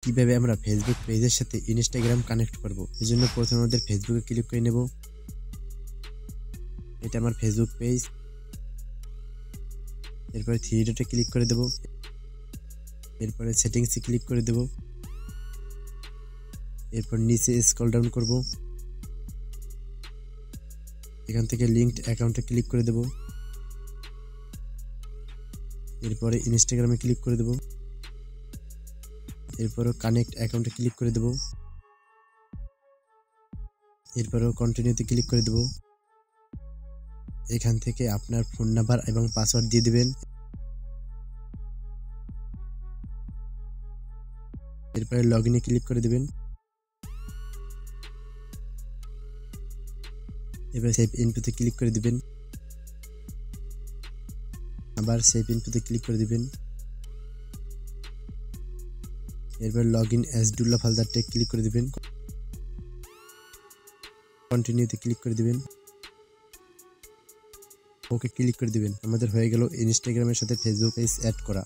কিভাবে আমরা ফেসবুক পেজের সাথে ইনস্টাগ্রাম কানেক্ট করব। এজন্য প্রথমে আমাদের ফেসবুকে ক্লিক করে নেব। এটা আমার ফেসবুক পেজ। এরপরে থ্রি ডটে ক্লিক করে দেব। এরপরে সেটিংসে ক্লিক করে দেব। এরপর নিচে স্ক্রল ডাউন করব। এখান থেকে লিঙ্কড অ্যাকাউন্টে ক্লিক করে দেব। এরপরে ইনস্টাগ্রামে ক্লিক করে দেব। এরপরে কানেক্ট অ্যাকাউন্টে ক্লিক করে দেব। এরপরেও কন্টিনিউতে ক্লিক করে দেব। এখান থেকে আপনার ফোন নাম্বার এবং পাসওয়ার্ড দিয়ে দিবেন। এরপরে লগইনে ক্লিক করে দিবেন। এবার সেভ ইনফোতে ক্লিক করে দিবেন। আবার সেভ ইনফোতে ক্লিক করে দিবেন। এরপর লগইন অ্যাজ ডুল্লা ফোল্ডারতে ক্লিক করে দিবেন। কন্টিনিউতে ক্লিক করে দিবেন। ওকে ক্লিক করে দিবেন। আমাদের হয়ে গেল ইনস্টাগ্রামের সাথে ফেসবুক পেজ অ্যাড করা।